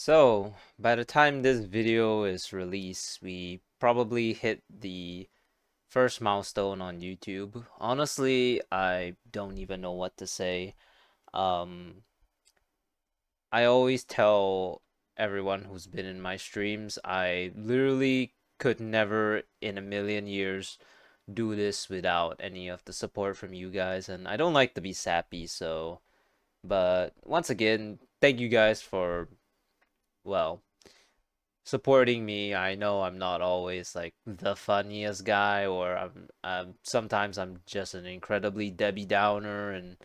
So, by the time this video is released, we probably hit the first milestone on YouTube. Honestly, I don't even know what to say. Um, I always tell everyone who's been in my streams, I literally could never in a million years do this without any of the support from you guys, and I don't like to be sappy, so, but once again, thank you guys for, well, supporting me. I know I'm not always like the funniest guy, or sometimes I'm just an incredibly Debbie Downer, and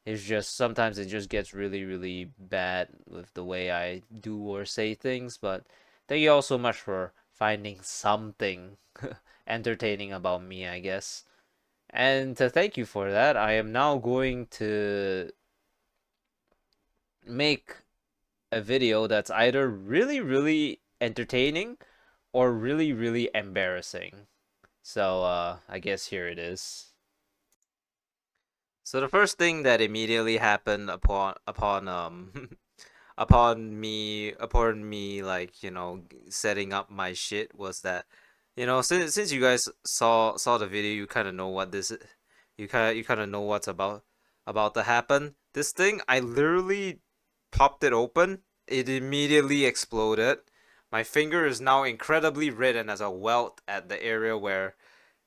it's just sometimes it just gets really, really bad with the way I do or say things. But thank you all so much for finding something entertaining about me, I guess. And to thank you for that, I am now going to make a video that's either really, really entertaining or really, really embarrassing. So, I guess here it is. So the first thing that immediately happened upon me like, setting up my shit was that, since you guys saw the video, you kind of know what this you kind of know what's about to happen. This thing, I literally popped it open. It immediately exploded. My finger is now incredibly red and has a welt at the area where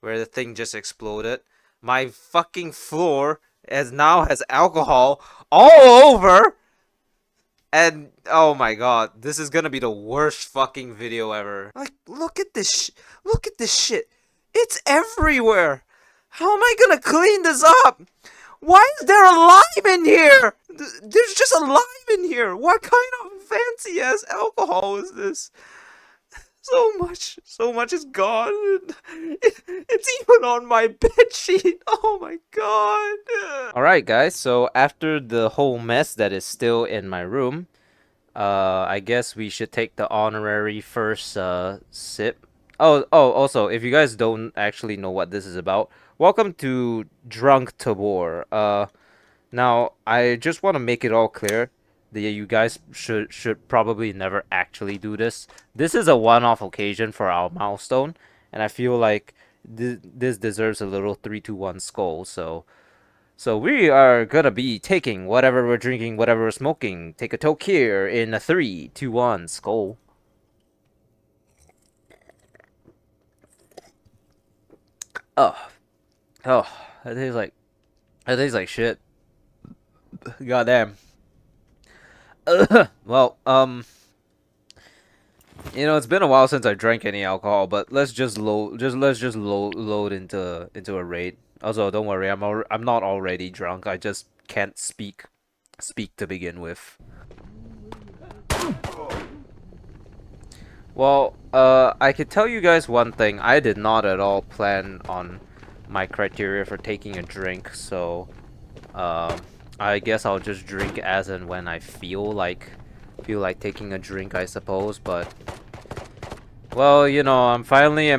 the thing just exploded. My fucking floor has alcohol all over. And oh my god, this is gonna be the worst fucking video ever. Like, look at this look at this shit. It's everywhere. How am I gonna clean this up? Why is there a lime in here? There's just a lime in here. What kind of fancy ass alcohol is this? So much is gone. It's even on my bed sheet. Oh my god. Alright, guys, so after the whole mess that is still in my room, I guess we should take the honorary first sip. Also, if you guys don't actually know what this is about, welcome to Drunk Tabor. Now I just want to make it all clear that you guys should probably never actually do this. This is a one-off occasion for our milestone, and I feel like this deserves a little 3-2-1 skull. So we are gonna be taking whatever we're drinking, whatever we're smoking. Take a toke here in a 3-2-1 skull. Oh, oh, that tastes like shit. Goddamn. Well, it's been a while since I drank any alcohol, but let's just load into a raid. Also, don't worry, I'm not already drunk. I just can't speak to begin with. Well, I could tell you guys one thing. I did not at all plan on my criteria for taking a drink, so I guess I'll just drink as and when I feel like taking a drink, I suppose. But well, I'm finally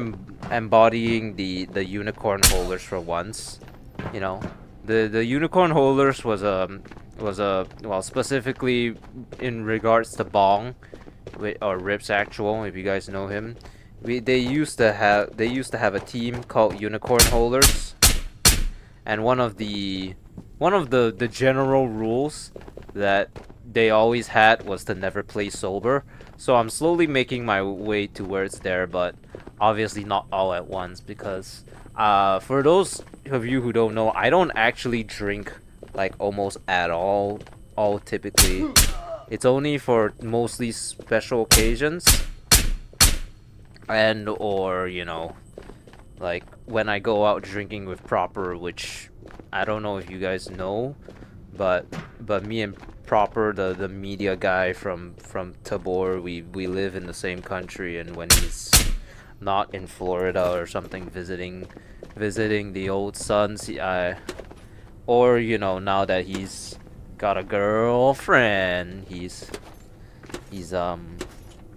embodying the unicorn holders for once. You know, the unicorn holders was a well, specifically in regards to Bong, or Rips Actual, if you guys know him. They used to have a team called Unicorn Holders, and one of the general rules that they always had was to never play sober. So I'm slowly making my way towards there, but obviously not all at once, because for those of you who don't know, I don't actually drink like almost at all typically. It's only for mostly special occasions, and or like when I go out drinking with Proper, which I don't know if you guys know, but me and Proper, the media guy from Tabor, we live in the same country, and when he's not in Florida or something visiting the old sons, or now that he's got a girlfriend, he's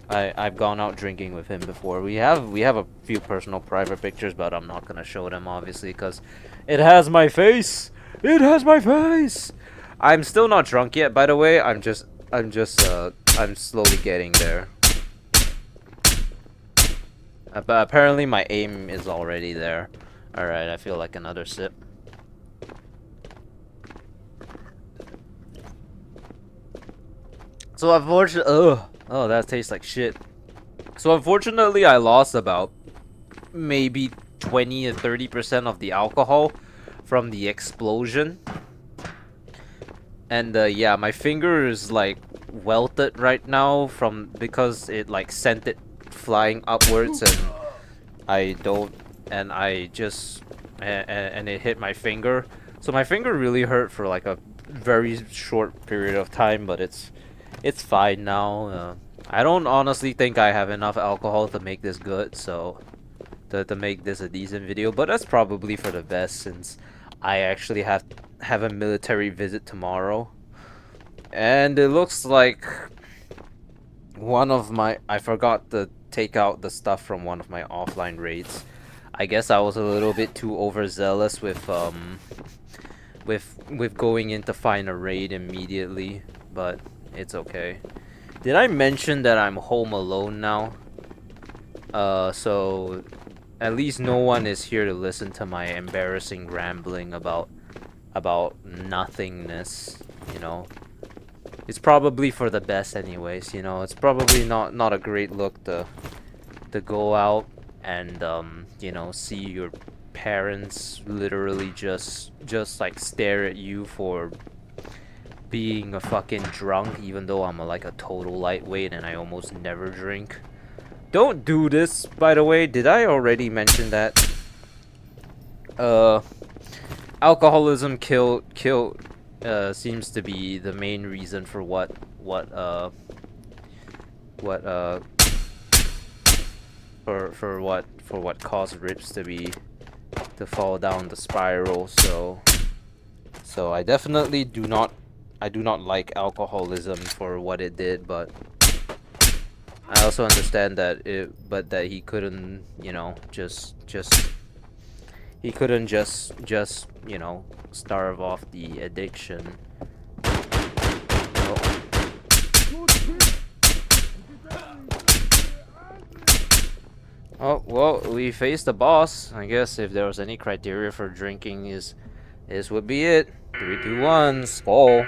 I've gone out drinking with him before. We have a few personal private pictures, but I'm not gonna show them, obviously, because it has my face. It has my face. I'm still not drunk yet, by the way. I'm just I'm slowly getting there. But apparently my aim is already there. Alright, I feel like another sip. So unfortunately, oh, that tastes like shit. So unfortunately, I lost about maybe 20 to 30% of the alcohol from the explosion. And yeah, my finger is like welted right now because it like sent it flying upwards, and I don't, and I just, and it hit my finger. So my finger really hurt for like a very short period of time, but it's fine now. I don't honestly think I have enough alcohol to make this good, so to make this a decent video, but that's probably for the best since I actually have a military visit tomorrow. And it looks like I forgot to take out the stuff from one of my offline raids. I guess I was a little bit too overzealous with going in to find a raid immediately, but it's okay. Did I mention that I'm home alone now? So at least no one is here to listen to my embarrassing rambling about nothingness, you know. It's probably for the best anyways, you know. It's probably not a great look to go out and you know, see your parents literally just like stare at you for being a fucking drunk, even though I'm like a total lightweight and I almost never drink. Don't do this, by the way. Did I already mention that? Alcoholism seems to be the main reason for what caused Rips to fall down the spiral. So I definitely do not like alcoholism for what it did, but I also understand that that he couldn't, you know, he couldn't just you know, starve off the addiction. Oh, well, we faced the boss. I guess if there was any criteria for drinking, this would be it. 3, 2, 1, skull.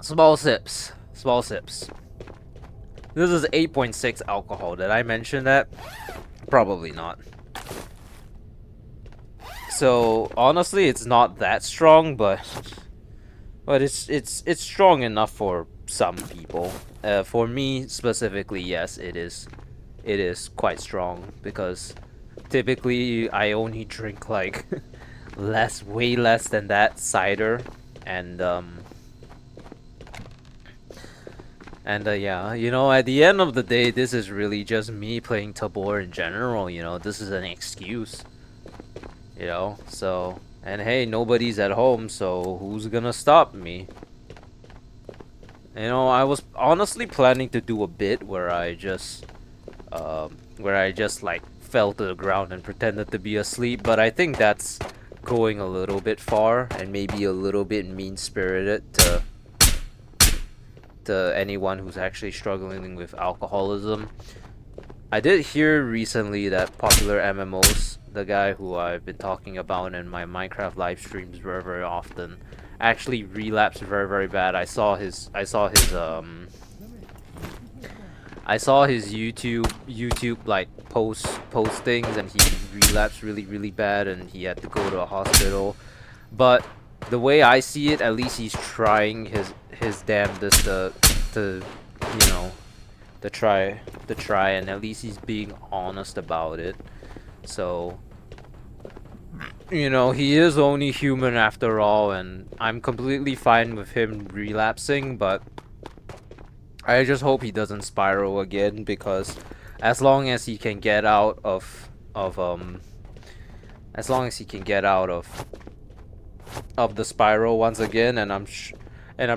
Small sips. Small sips. This is 8.6 alcohol. Did I mention that? Probably not. So honestly, it's not that strong, but it's strong enough for some people. For me specifically, yes, it is. It is quite strong because typically I only drink like way less than that cider, and yeah, you know, at the end of the day, this is really just me playing Tabor in general, you know. This is an excuse, you know. So, and hey, nobody's at home, so who's gonna stop me? You know, I was honestly planning to do a bit where I just like fell to the ground and pretended to be asleep, but I think that's going a little bit far and maybe a little bit mean-spirited to anyone who's actually struggling with alcoholism. I did hear recently that popular MMOs, the guy who I've been talking about in my Minecraft live streams very often, actually relapsed very bad. I saw his YouTube like postings, and he relapsed really bad and he had to go to a hospital. But the way I see it, at least he's trying his damnedest to you know, to try, and at least he's being honest about it. So, you know, he is only human after all, and I'm completely fine with him relapsing, but I just hope he doesn't spiral again, because as long as he can get out of the spiral once again, and I'm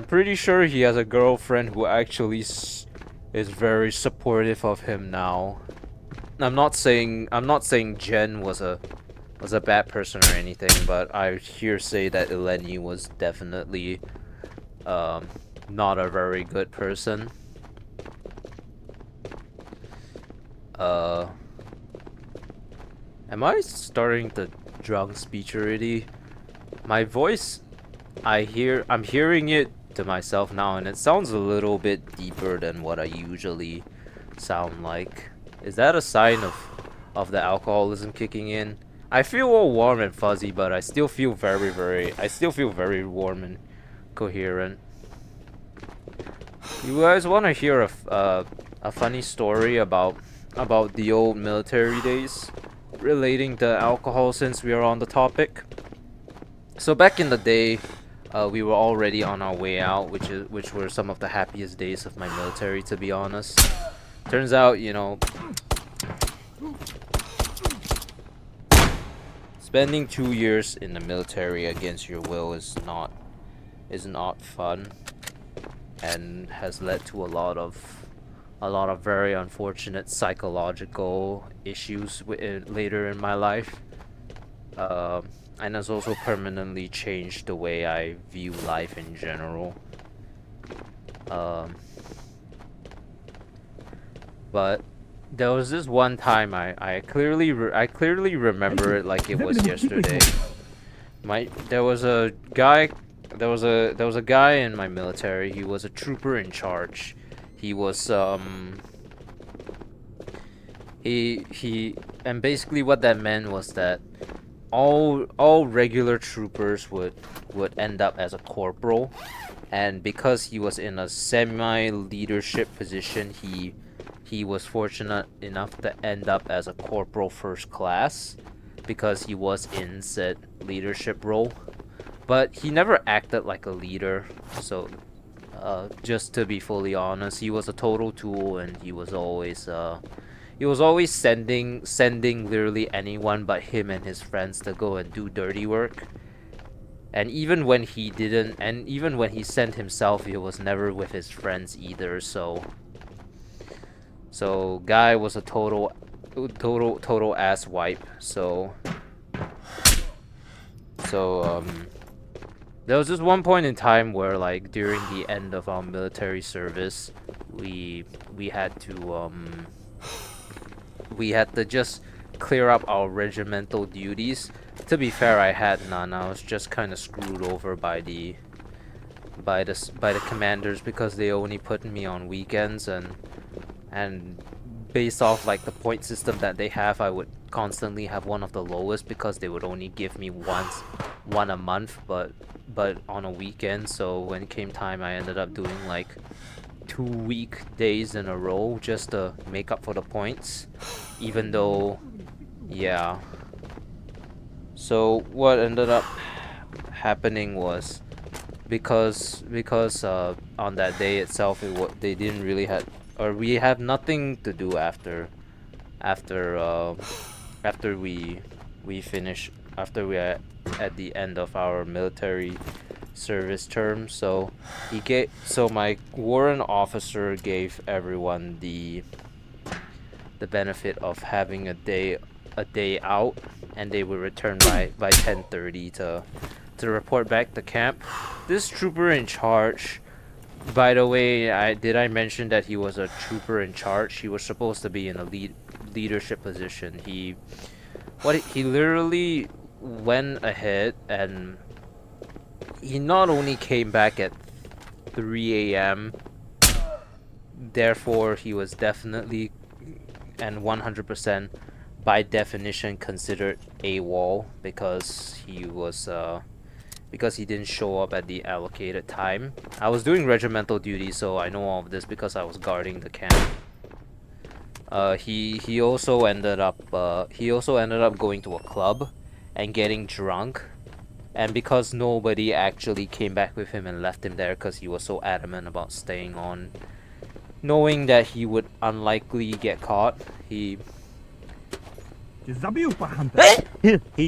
pretty sure he has a girlfriend who actually is very supportive of him now. I'm not saying Jen was a was a bad person or anything, but I hear say that Eleni was definitely not a very good person. Am I starting the drunk speech already? My voice, I'm hearing it to myself now, and it sounds a little bit deeper than what I usually sound like. Is that a sign of the alcoholism kicking in? I feel all warm and fuzzy, but I still feel very warm and coherent. You guys want to hear a funny story about the old military days relating to alcohol, since we are on the topic? So back in the day, we were already on our way out, which were some of the happiest days of my military, to be honest. Turns out, you know, spending 2 years in the military against your will is not fun, and has led to a lot of very unfortunate psychological issues later in my life. And has also permanently changed the way I view life in general. But there was this one time I clearly remember it like it was yesterday. There was a guy in my military. He was a trooper in charge. He was and basically what that meant was that all regular troopers would end up as a corporal, and because he was in a semi-leadership position, he was fortunate enough to end up as a corporal first class because he was in said leadership role. But he never acted like a leader, so just to be fully honest, he was a total tool, and he was always sending literally anyone but him and his friends to go and do dirty work. And even when he didn't, and even when he sent himself, he was never with his friends either. So guy was a total ass wipe. So there was this one point in time where, like, during the end of our military service, we had to just clear up our regimental duties. To be fair, I had none. I was just kind of screwed over by the commanders because they only put me on weekends, and based off like the point system that they have, I would constantly have one of the lowest because they would only give me one a month, but on a weekend. So when it came time, I ended up doing like 2 weekdays in a row just to make up for the points, even though, yeah. So what ended up happening was, because on that day itself, they didn't really have, or we had nothing to do after we finish, after we are at the end of our military service term. So my warrant officer gave everyone the benefit of having a day out, and they would return by 10:30 to report back to camp. This trooper in charge, by the way, I mention that he was a trooper in charge? He was supposed to be in a leadership position. He literally went ahead, and he not only came back at 3 a.m., therefore he was definitely and 100% by definition considered AWOL because he didn't show up at the allocated time. I was doing regimental duty, so I know all of this because I was guarding the camp. He also ended up going to a club and getting drunk, and because nobody actually came back with him and left him there because he was so adamant about staying on, knowing that he would unlikely get caught, he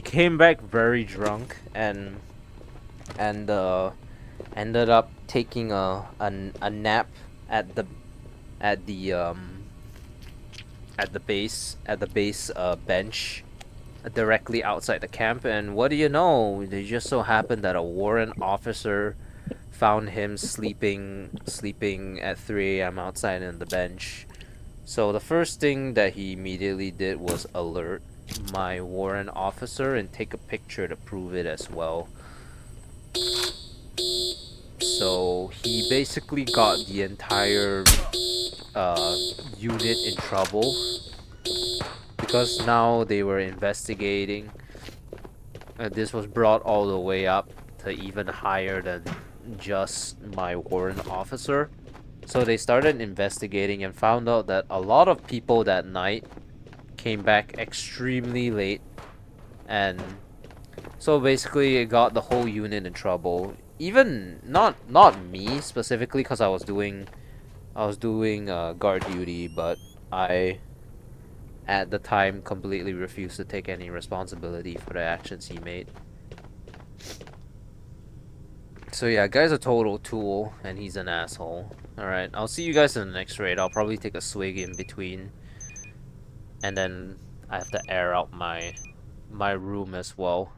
came back very drunk and ended up taking a nap at the base bench directly outside the camp, and what do you know? It just so happened that a warrant officer found him sleeping at 3 a.m. outside on the bench. So the first thing that he immediately did was alert my warrant officer and take a picture to prove it as well. So he basically got the entire unit in trouble because now they were investigating. This was brought all the way up to even higher than just my warrant officer. So they started investigating and found out that a lot of people that night came back extremely late, and so basically it got the whole unit in trouble. Even not me specifically, because I was doing guard duty, but I at the time completely refused to take any responsibility for the actions he made. So yeah, guy's a total tool, and he's an asshole. Alright, I'll see you guys in the next raid. I'll probably take a swig in between, and then I have to air out my room as well.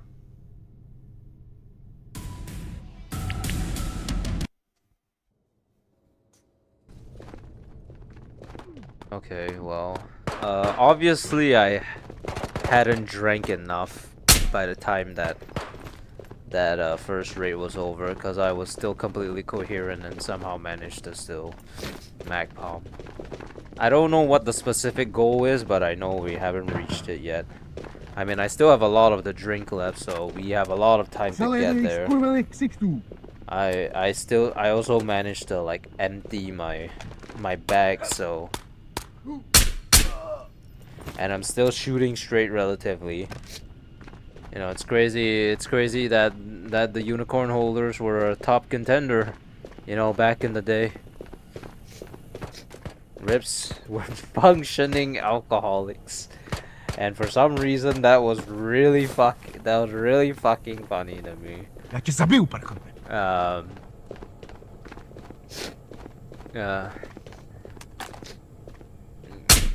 Okay, well, obviously I hadn't drank enough by the time that first raid was over, because I was still completely coherent and somehow managed to still mag palm. I don't know what the specific goal is, but I know we haven't reached it yet. I mean, I still have a lot of the drink left, so we have a lot of time to get there. I also managed to like empty my bag, so, and I'm still shooting straight relatively. You know, it's crazy that the unicorn holders were a top contender, you know, back in the day. Rips were functioning alcoholics, and for some reason that was really fucking funny to me.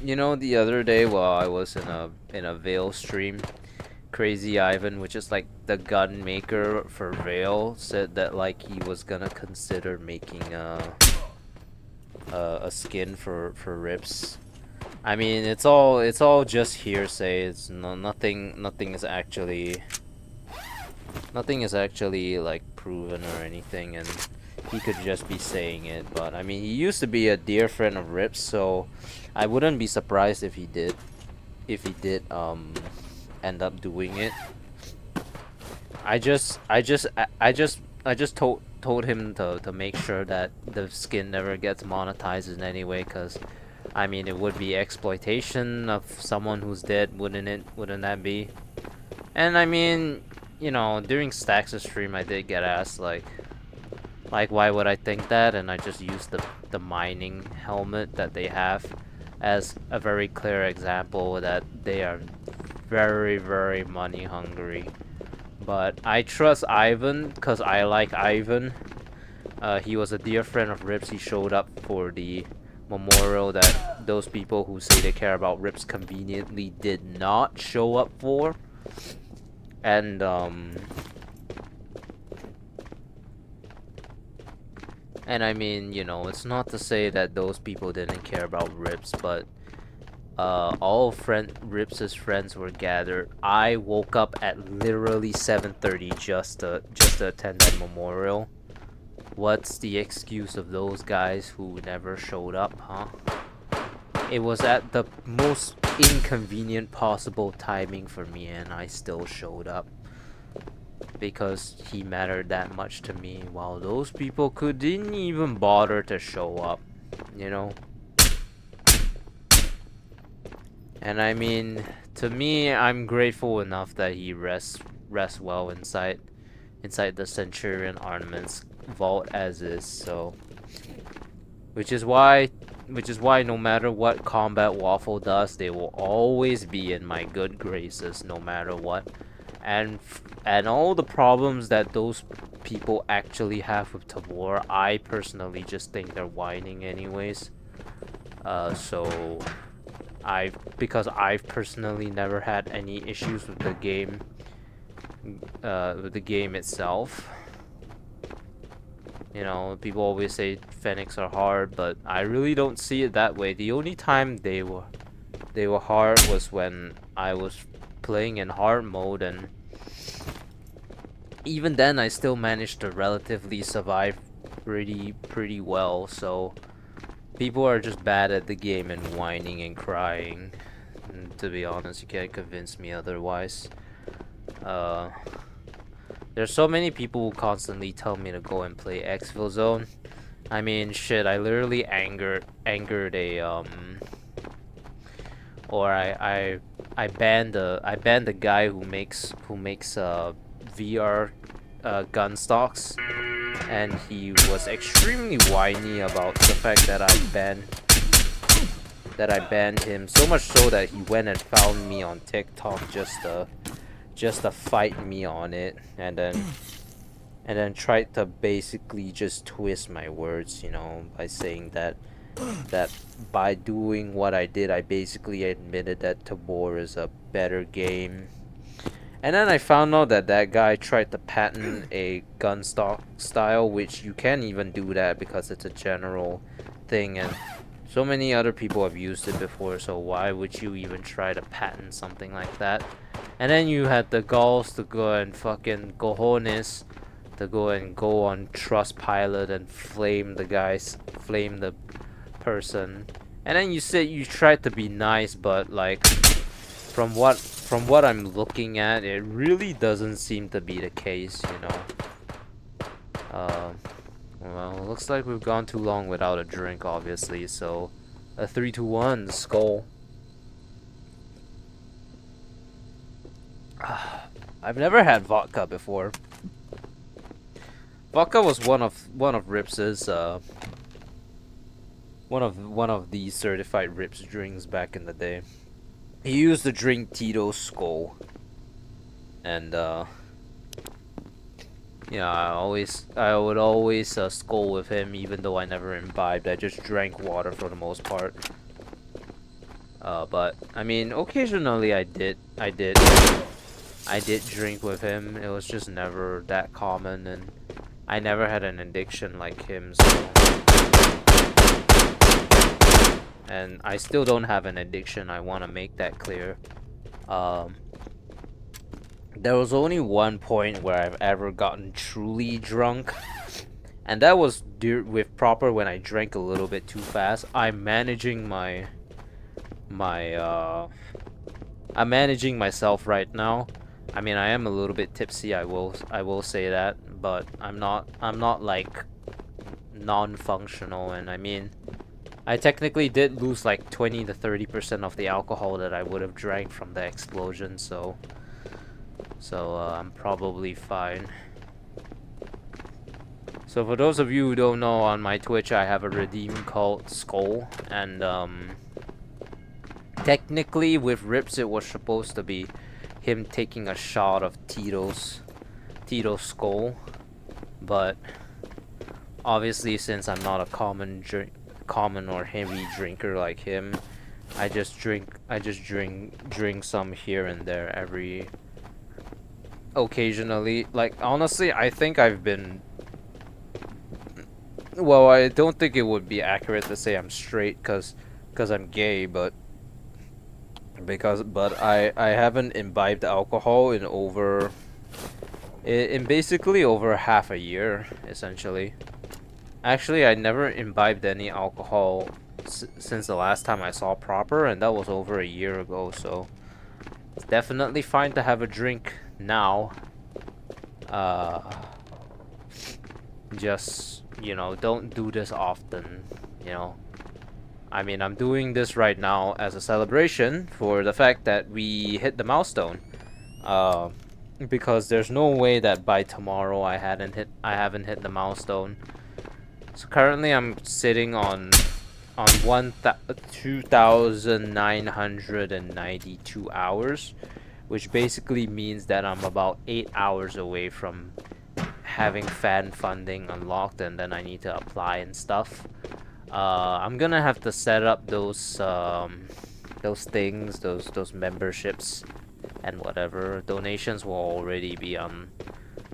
You know, the other day while I was in a Veil stream, Crazy Ivan, which is like the gun maker for Veil, said that like he was gonna consider making a skin for Rips. I mean, it's all just hearsay. It's nothing is actually like proven or anything, and he could just be saying it. But I mean, he used to be a dear friend of Rips, so I wouldn't be surprised if he did end up doing it. I just told him to make sure that the skin never gets monetized in any way, because I mean, it would be exploitation of someone who's dead, wouldn't it? Wouldn't that be? And I mean, you know, during Stax' stream I did get asked like why would I think that, and I just used the mining helmet that they have as a very clear example that they are very, very money hungry. But I trust Ivan because I like Ivan. He was a dear friend of Rips. He showed up for the memorial that those people who say they care about Rips conveniently did not show up for. And I mean, you know, it's not to say that those people didn't care about Rips, but all Rips' friends were gathered. I woke up at literally 7:30 just to attend that memorial. What's the excuse of those guys who never showed up, huh? It was at the most inconvenient possible timing for me, and I still showed up because he mattered that much to me, while those people didn't even bother to show up, you know? And I mean, to me, I'm grateful enough that he rests well inside the Centurion Armaments vault as is, so which is why no matter what Combat Waffle does, they will always be in my good graces no matter what. And all the problems that those people actually have with Tabor, I personally just think they're whining anyways. So because I've personally never had any issues with the game, itself. You know, people always say Fenix are hard, but I really don't see it that way. The only time they were hard was when I was playing in hard mode, and even then I still managed to relatively survive pretty well. So people are just bad at the game and whining and crying. And to be honest, you can't convince me otherwise. There's so many people who constantly tell me to go and play Exfil Zone. I mean, shit, I literally angered a or I banned the guy who makes VR gun stocks, and he was extremely whiny about the fact that I banned him, so much so that he went and found me on TikTok just to fight me on it, and then tried to basically just twist my words, you know, by saying that by doing what I did, I basically admitted that Tabor is a better game. And then I found out that guy tried to patent a gun stock style, which you can't even do that because it's a general thing, and so many other people have used it before, so why would you even try to patent something like that? And then you had the galls to go and fucking cojones to go on Trustpilot and flame the person. And then you said you tried to be nice, but like from what I'm looking at, it really doesn't seem to be the case, you know. Well, looks like we've gone too long without a drink, obviously, so a 3, 2, 1, skull. I've never had vodka before. Vodka was one of Rips's one of the certified Rips drinks back in the day. He used to drink Tito's Skull, and yeah, I would always skull with him, even though I never imbibed. I just drank water for the most part. But I mean, occasionally I did drink with him. It was just never that common, and I never had an addiction like him. So, and I still don't have an addiction. I want to make that clear. There was only one point where I've ever gotten truly drunk, and that was with Proper when I drank a little bit too fast. I'm managing I'm managing myself right now. I mean, I am a little bit tipsy. I will say that, but I'm not like non-functional. And I mean, I technically did lose like 20 to 30% of the alcohol that I would have drank from the explosion, so I'm probably fine. So for those of you who don't know, on my Twitch I have a redeem called Skull, and technically with Rips it was supposed to be him taking a shot of Tito's Skull, but obviously since I'm not a common or heavy drinker like him, I just drink some here and there every occasionally. Like, honestly, I think I've been, well, I don't think it would be accurate to say I'm straight cuz I'm gay, but I haven't imbibed alcohol in basically over half a year, essentially. Actually, I never imbibed any alcohol since the last time I saw Proper, and that was over a year ago, so it's definitely fine to have a drink now. Just, you know, don't do this often, you know. I mean, I'm doing this right now as a celebration for the fact that we hit the milestone. Because there's no way that by tomorrow I haven't hit the milestone. So currently I'm sitting on 2,992 hours, which basically means that I'm about 8 hours away from having fan funding unlocked, and then I need to apply and stuff. I'm gonna have to set up those those things, those memberships and whatever, donations will already be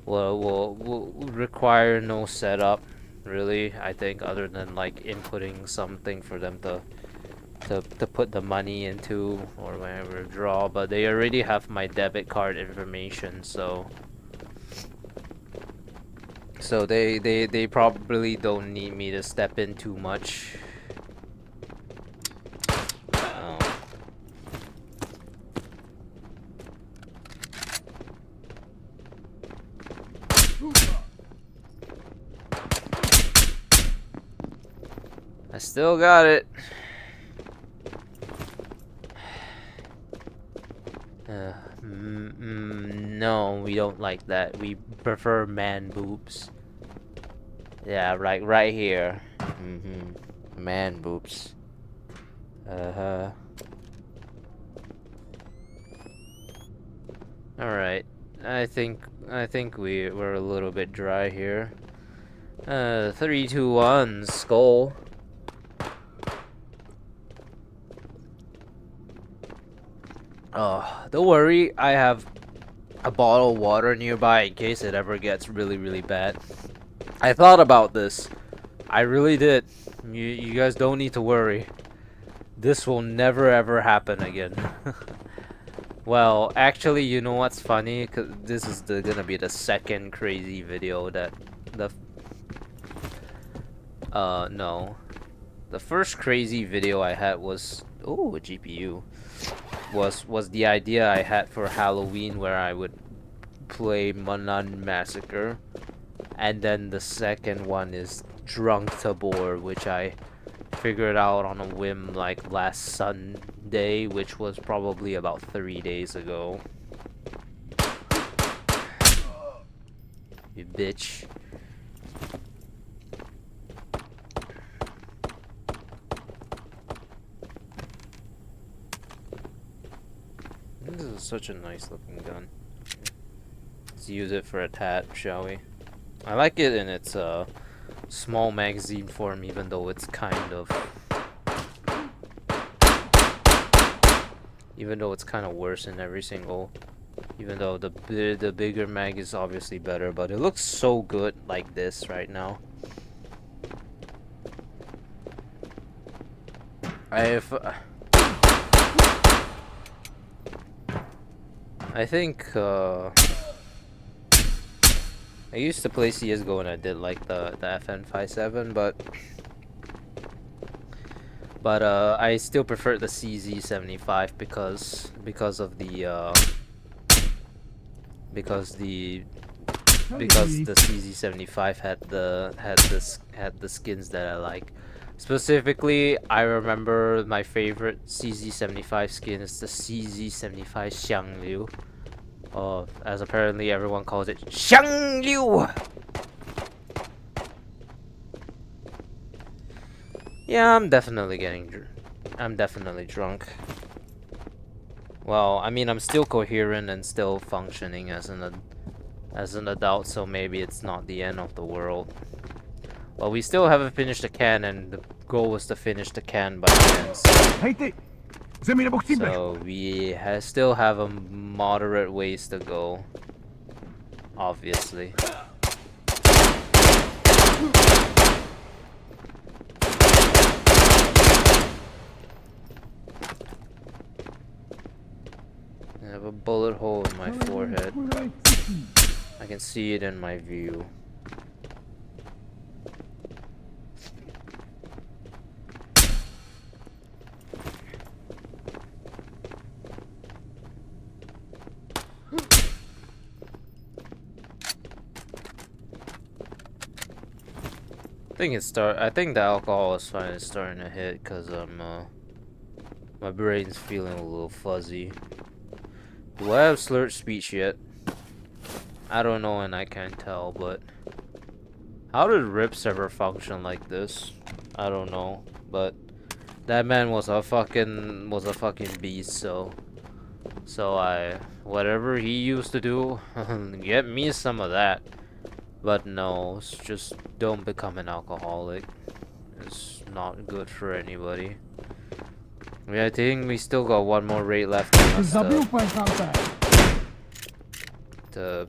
will require no setup really, I think, other than like inputting something for them to put the money into or whatever draw, but they already have my debit card information, so they probably don't need me to step in too much. I still got it. No, we don't like that. We prefer man boobs. Yeah, right here. Man boobs. Uh-huh. Alright. I think we're a little bit dry here. 3, 2, 1, skull. Oh, don't worry, I have a bottle of water nearby in case it ever gets really, really bad. I thought about this. I really did. You guys don't need to worry. This will never ever happen again. Well, actually, you know what's funny? 'Cause this is gonna be the second crazy video that no. The first crazy video I had was a GPU. Was the idea I had for Halloween where I would play Manan Massacre, and then the second one is Drunk Tabor, which I figured out on a whim like last Sunday, which was probably about 3 days ago. You bitch. This is such a nice looking gun. Let's use it for a tat, shall we? I like it in its small magazine form, even though it's kind of worse in every single, even though the bigger mag is obviously better, but it looks so good like this right now. I think I used to play CSGO and I did like the FN57, but I still prefer the CZ75 because the CZ75 had the skins that I like. Specifically, I remember my favorite CZ75 skin is the CZ75 Xiangliu. As apparently everyone calls it Xiangliu! Yeah, I'm definitely drunk. Well, I mean, I'm still coherent and still functioning as an adult, so maybe it's not the end of the world. Well, we still haven't finished the can, and the goal was to finish the can by then. So we still have a moderate ways to go, obviously. I have a bullet hole in my forehead. I can see it in my view. I think the alcohol is finally starting to hit because my brain's feeling a little fuzzy. Do I have slurred speech yet? I don't know and I can't tell, but how did Rips ever function like this? I don't know, but that man was a fucking beast, so whatever he used to do, get me some of that. But no, just don't become an alcoholic. It's not good for anybody. Yeah, I think we still got one more raid left on us to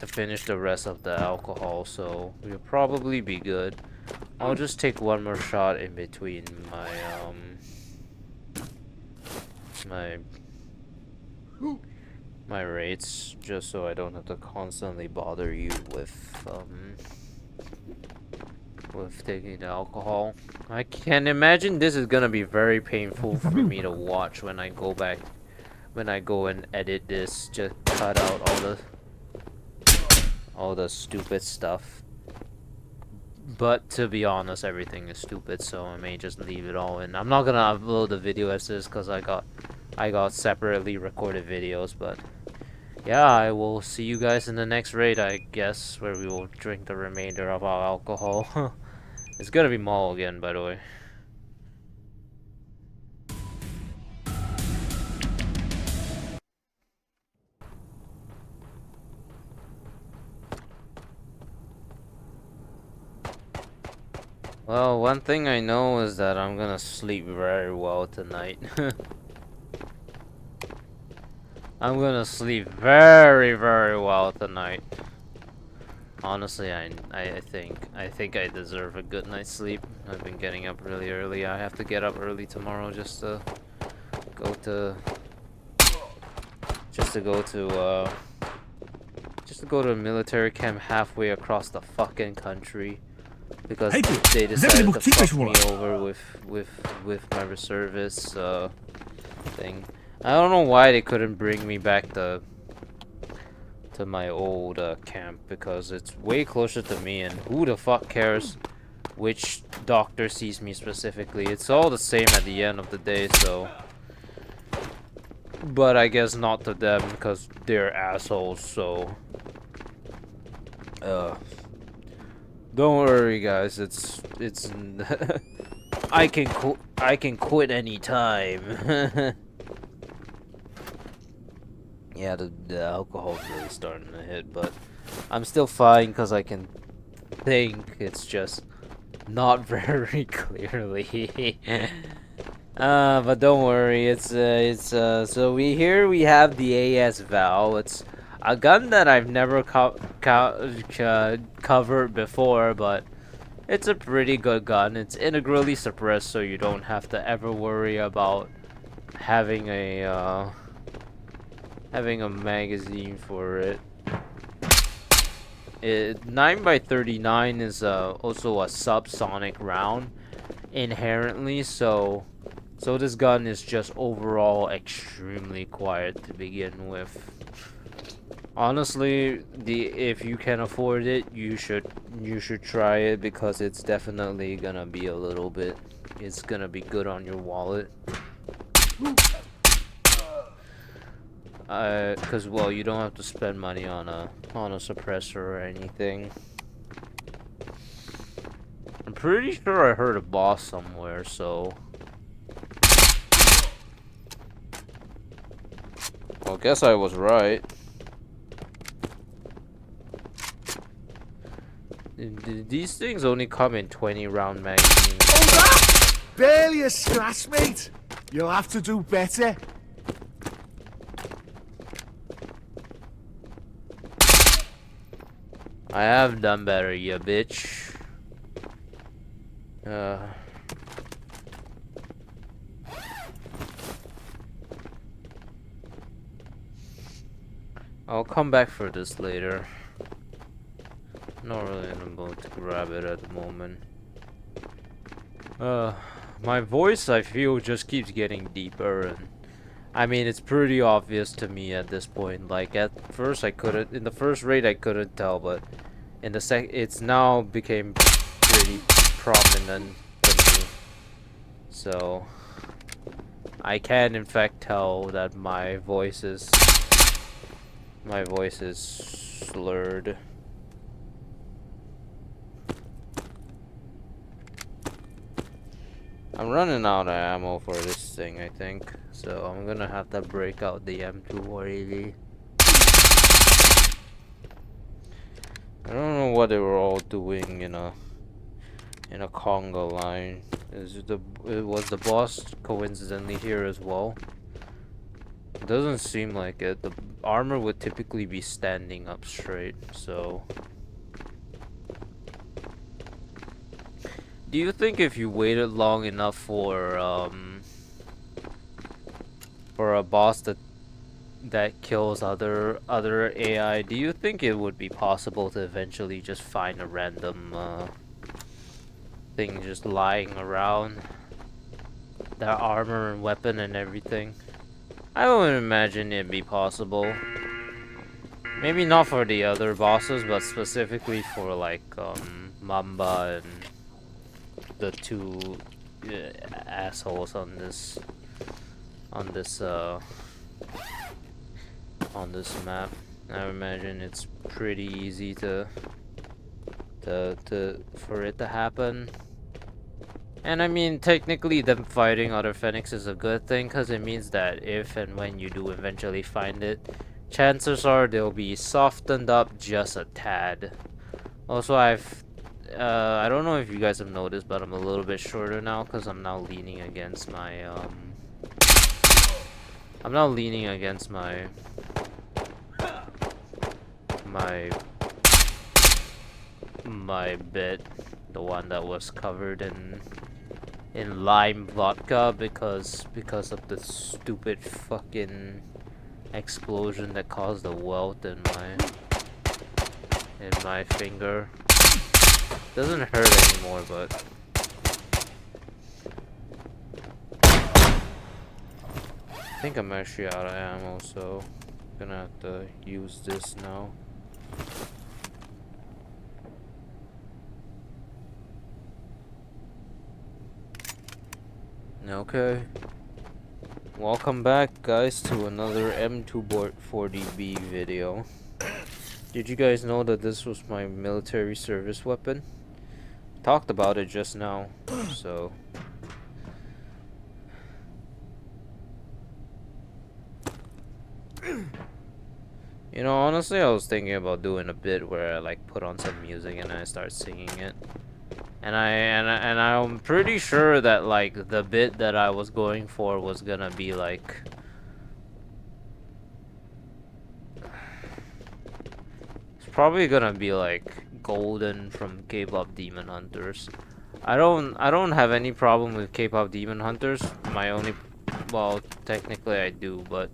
finish the rest of the alcohol, so we'll probably be good. I'll just take one more shot in between my raids, just so I don't have to constantly bother you with taking the alcohol. I can imagine this is gonna be very painful for me to watch when I go and edit this, just cut out all the stupid stuff. But to be honest, everything is stupid, so I may just leave it all in. I'm not gonna upload the video as is because I got separately recorded videos, but yeah, I will see you guys in the next raid, I guess, where we will drink the remainder of our alcohol. It's gonna be Mall again, by the way. Well, one thing I know is that I'm gonna sleep very well tonight. I'm gonna sleep very, very well tonight. Honestly, I think I deserve a good night's sleep. I've been getting up really early. I have to get up early tomorrow just to go to a military camp halfway across the fucking country. Because they decided to fuck me over with my reservist thing. I don't know why they couldn't bring me back to my old camp, because it's way closer to me, and who the fuck cares which doctor sees me specifically? It's all the same at the end of the day, so. But I guess not to them, because they're assholes, so. Don't worry, guys. It's I can quit anytime. Yeah, the alcohol's really starting to hit, but I'm still fine because I can think. It's just not very clearly. But don't worry. So we have the AS Val. It's a gun that I've never covered before, but it's a pretty good gun. It's integrally suppressed, so you don't have to ever worry about having a magazine for it. 9x39 is also a subsonic round inherently, so this gun is just overall extremely quiet to begin with. Honestly, if you can afford it, you should try it, because it's definitely gonna be a little bit. It's gonna be good on your wallet. Cause well, you don't have to spend money on a suppressor or anything. I'm pretty sure I heard a boss somewhere, so. Well, I guess I was right. These things only come in 20-round magazines. Oh, barely a scratch, mate. You'll have to do better. I have done better, you bitch. I'll come back for this later. Not really in the mood to grab it at the moment. My voice, I feel, just keeps getting deeper, and I mean, it's pretty obvious to me at this point. Like, at first in the first raid I couldn't tell, but in the it's now became pretty prominent to me. So, I can in fact tell that my voice is slurred. I'm running out of ammo for this thing, I think. So I'm gonna have to break out the M240. I don't know what they were all doing in a conga line. Was the boss coincidentally here as well? It doesn't seem like it. The armor would typically be standing up straight, so... Do you think if you waited long enough for a boss that kills other AI, do you think it would be possible to eventually just find a random thing just lying around? That armor and weapon and everything? I would imagine it'd be possible. Maybe not for the other bosses, but specifically for like Mamba and the two assholes on this map. I imagine it's pretty easy for it to happen. And I mean, technically them fighting other Phoenix is a good thing, because it means that if and when you do eventually find it, chances are they'll be softened up just a tad. Also, I don't know if you guys have noticed, but I'm a little bit shorter now, because I'm now leaning against my, my bed, the one that was covered in lime vodka because of the stupid fucking explosion that caused a welt in my finger. Doesn't hurt anymore, but I think I'm actually out of ammo, so I'm gonna have to use this now. Okay. Welcome back, guys, to another M240B video. Did you guys know that this was my military service weapon? Talked about it just now, so... You know, honestly, I was thinking about doing a bit where I like put on some music and I start singing it. And I'm pretty sure that like the bit that I was going for was gonna be like it's probably gonna be like Golden from K-pop Demon Hunters. I don't have any problem with K-pop Demon Hunters. My only, well, technically I do, but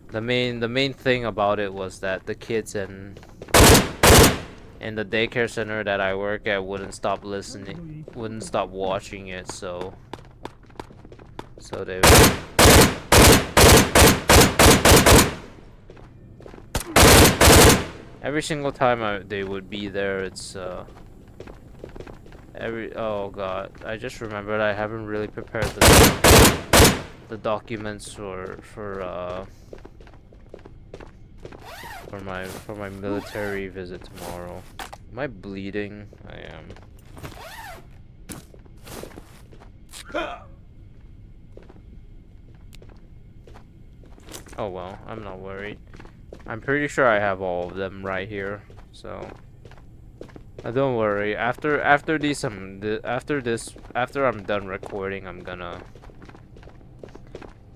the main thing about it was that the kids in the daycare center that I work at wouldn't stop watching it, so they every single time they would be there. It's oh god, I just remembered I haven't really prepared the documents for my military visit tomorrow. Am I bleeding? I am. Oh well, I'm not worried. I'm pretty sure I have all of them right here, so don't worry. After I'm done recording, I'm gonna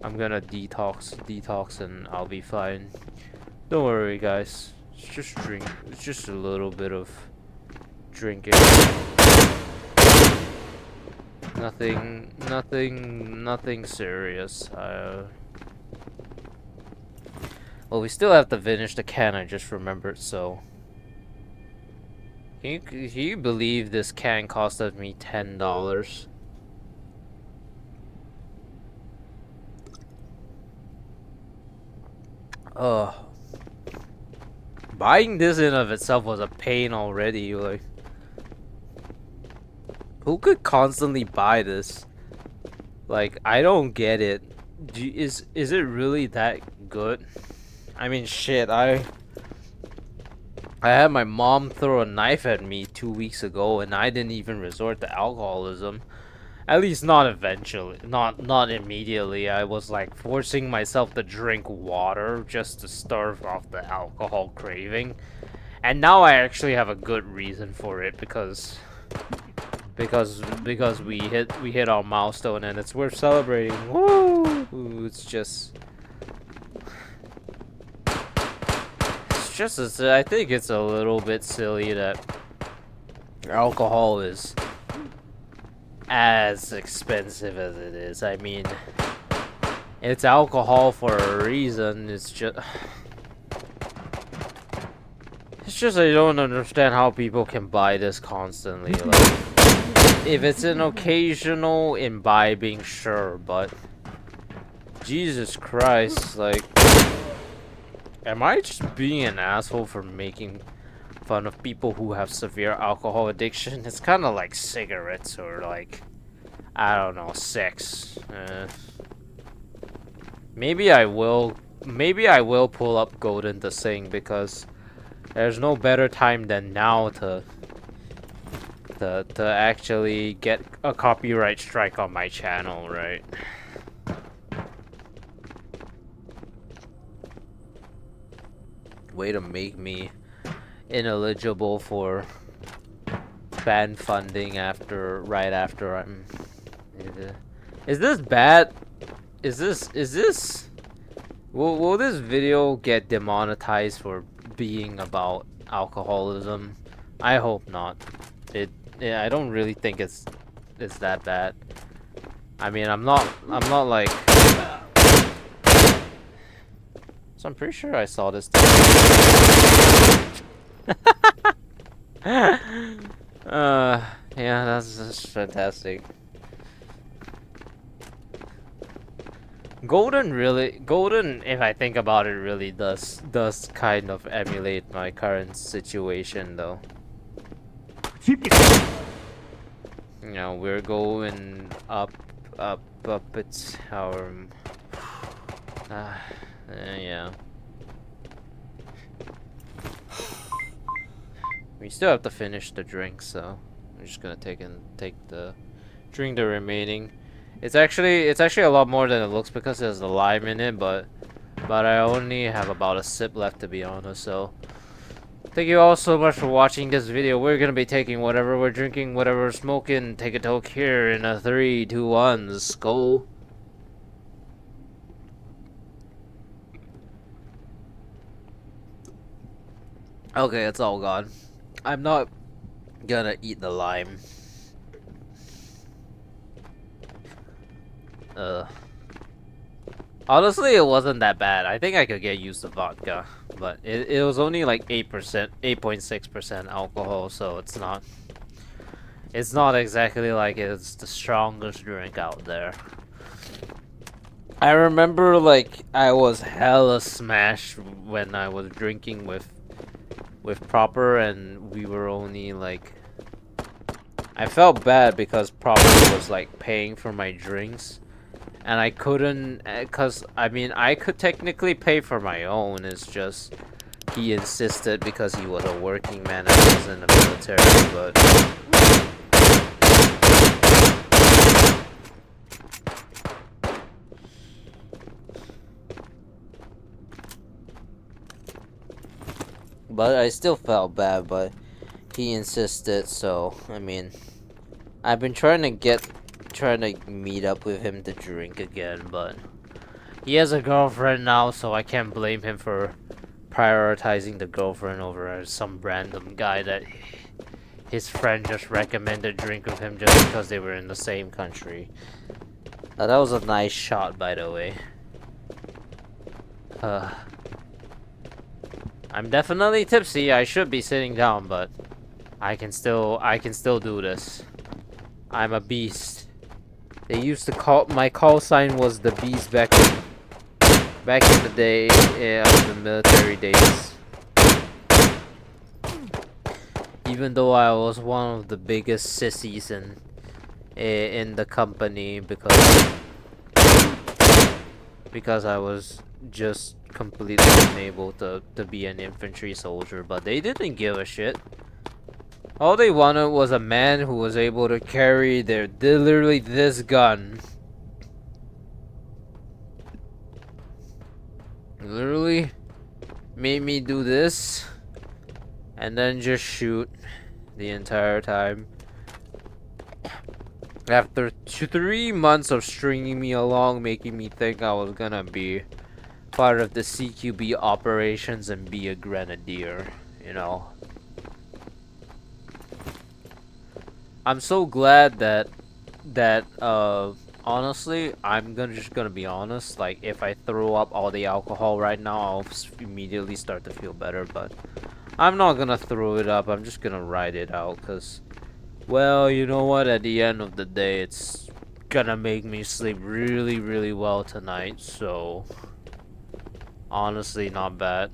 detox and I'll be fine. Don't worry, guys. It's just drink. It's just a little bit of drinking. Nothing serious. Well, we still have to finish the can. I just remembered. So, can you believe this can costed me $10? Buying this in of itself was a pain already. Like, who could constantly buy this? Like, I don't get it. Is it really that good? I mean, shit, I had my mom throw a knife at me 2 weeks ago, and I didn't even resort to alcoholism. At least not eventually, not immediately. I was like forcing myself to drink water just to starve off the alcohol craving. And now I actually have a good reason for it, because because we hit our milestone and it's worth celebrating. Woo! I think it's a little bit silly that alcohol is as expensive as it is. I mean, it's alcohol for a reason. It's just I don't understand how people can buy this constantly. Like, if it's an occasional imbibing, sure, but Jesus Christ, like, am I just being an asshole for making fun of people who have severe alcohol addiction? It's kind of like cigarettes or like, I don't know, sex. Maybe I will pull up Golden to sing because there's no better time than now to actually get a copyright strike on my channel, right? Way to make me ineligible for fan funding right after I'm. Is this bad? Is this? Will this video get demonetized for being about alcoholism? I hope not. I don't really think it's that bad. I mean, I'm not like. So I'm pretty sure I saw this. Yeah, that's fantastic. Golden, if I think about it, really does kind of emulate my current situation, though. You know, we're going up. It's our. Yeah. We still have to finish the drink, so I'm just gonna drink the remaining. It's actually a lot more than it looks because there's a lime in it, but I only have about a sip left, to be honest. So thank you all so much for watching this video. We're gonna be taking whatever we're drinking, whatever we're smoking. Take a toke here in a 3, 2, 1. Skull. Okay, it's all gone. I'm not gonna eat the lime. Honestly, it wasn't that bad. I think I could get used to vodka, but it was only like 8%, 8.6% alcohol, so it's not exactly like it's the strongest drink out there. I remember like I was hella smashed when I was drinking with Proper, and we were only like, I felt bad because Proper was like paying for my drinks, and I couldn't, cause I mean I could technically pay for my own. It's just he insisted because he was a working man and I was in the military, but. But I still felt bad, but he insisted, so I mean, I've been trying to meet up with him to drink again, but he has a girlfriend now, so I can't blame him for prioritizing the girlfriend over some random guy that his friend just recommended drink with him just because they were in the same country. That was a nice shot, by the way. I'm definitely tipsy. I should be sitting down, but I can still do this. I'm a beast. They used to my call sign was the beast back in the day, the military days. Even though I was one of the biggest sissies in the company because I was just completely unable to be an infantry soldier, but they didn't give a shit. All they wanted was a man who was able to carry literally this gun. Literally made me do this and then just shoot the entire time. After 3 months of stringing me along, making me think I was gonna be part of the CQB operations and be a grenadier, you know. I'm so glad that honestly, I'm just gonna be honest, like if I throw up all the alcohol right now, I'll immediately start to feel better, but I'm not gonna throw it up. I'm just gonna ride it out, cuz well, you know what, at the end of the day, it's gonna make me sleep really, really well tonight, so honestly, not bad.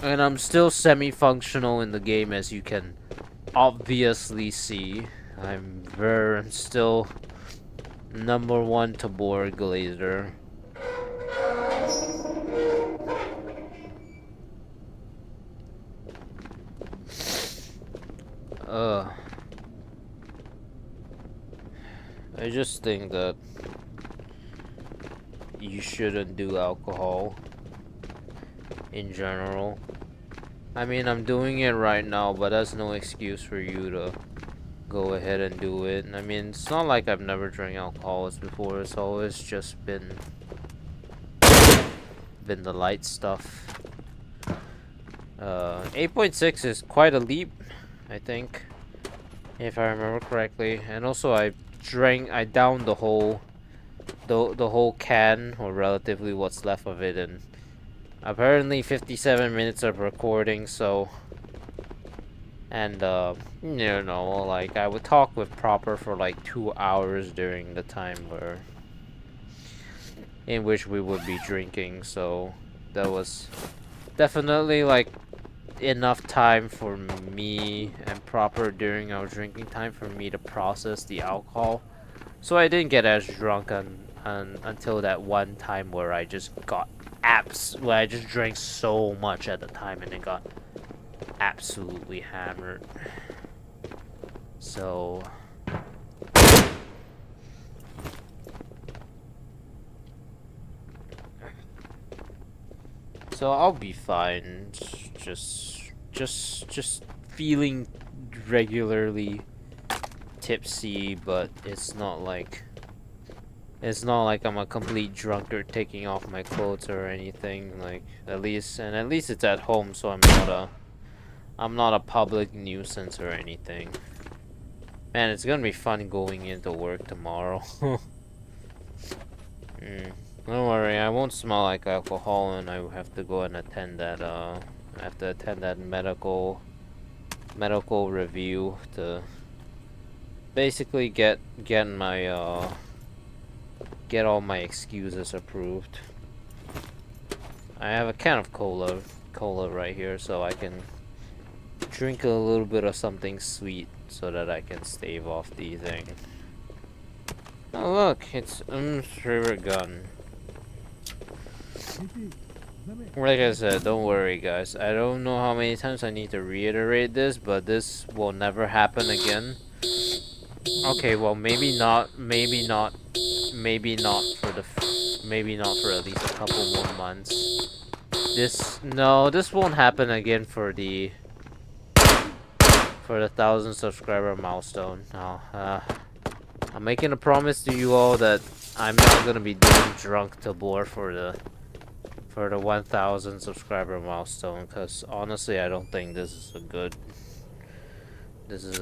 And I'm still semi-functional in the game, as you can obviously see. I'm still #1 Tabor Glazer. Uh, I just think that you shouldn't do alcohol in general. I mean, I'm doing it right now, but that's no excuse for you to go ahead and do it. I mean, it's not like I've never drank alcohols before. It's always just been the light stuff. 8.6 is quite a leap, I think, if I remember correctly. And also, I downed the whole can, or relatively what's left of it, and apparently 57 minutes of recording. So, and you know, like I would talk with Proper for like 2 hours during the time in which we would be drinking. So that was definitely like enough time for me and Proper during our drinking time for me to process the alcohol. So I didn't get as drunk until that one time where I just got where I just drank so much at the time and it got absolutely hammered. So I'll be fine. Just feeling regularly tipsy, but it's not like I'm a complete drunkard taking off my clothes or anything. Like at least it's at home, so I'm not a public nuisance or anything. Man, it's gonna be fun going into work tomorrow. Don't worry, I won't smell like alcohol, and I have to go and attend that medical review to basically get all my excuses approved. I have a can of cola right here, so I can drink a little bit of something sweet so that I can stave off the thing. Oh look, it's favorite gun. Like I said, don't worry guys. I don't know how many times I need to reiterate this, but this will never happen again. Okay, well maybe not for at least a couple more months. This won't happen again for the 1,000 subscriber milestone. No, I'm making a promise to you all that I'm not gonna be doing drunk Tabor for the 1,000 subscriber milestone, because honestly I don't think this is a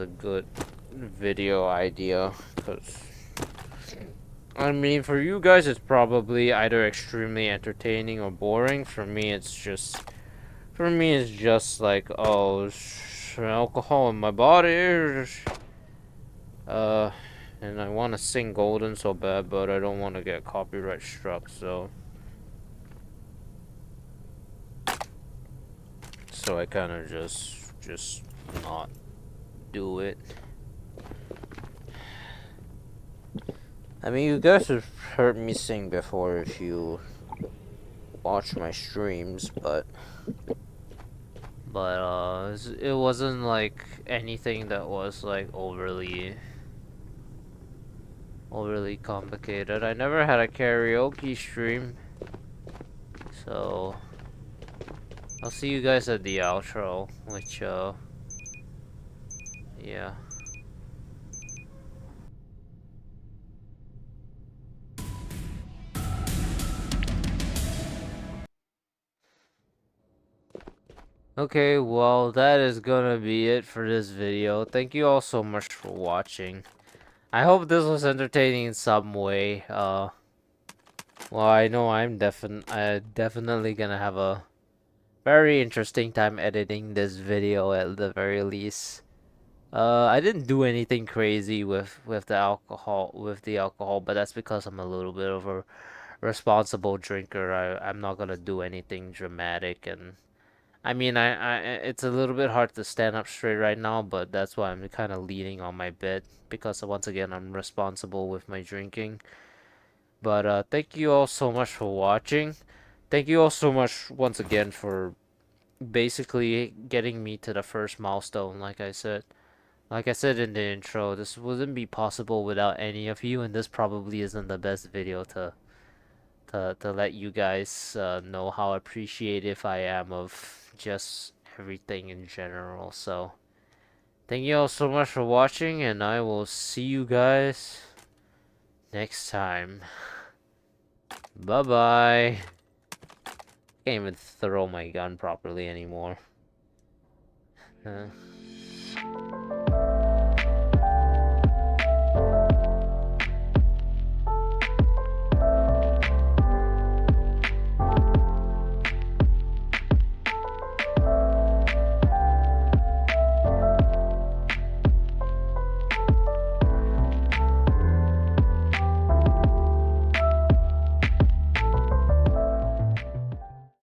good video idea, because I mean, for you guys it's probably either extremely entertaining or boring. For me it's just like, oh, alcohol in my body, and I want to sing Golden so bad, but I don't want to get copyright struck, so I kind of just not do it. I mean, you guys have heard me sing before if you watch my streams, but it wasn't like anything that was like overly complicated. I never had a karaoke stream, so I'll see you guys at the outro, which, yeah. Okay, well, that is gonna be it for this video. Thank you all so much for watching. I hope this was entertaining in some way. Well, I know definitely gonna have a very interesting time editing this video at the very least. I didn't do anything crazy with the alcohol, but that's because I'm a little bit of a responsible drinker. I'm not gonna do anything dramatic, and I mean, it's a little bit hard to stand up straight right now, but that's why I'm kind of leaning on my bed because once again I'm responsible with my drinking. But thank you all so much for watching. Thank you all so much once again for basically getting me to the first milestone. Like I said in the intro, this wouldn't be possible without any of you, and this probably isn't the best video to let you guys know how appreciative I am of just everything in general. So, thank you all so much for watching, and I will see you guys next time. Bye bye. Can't even throw my gun properly anymore.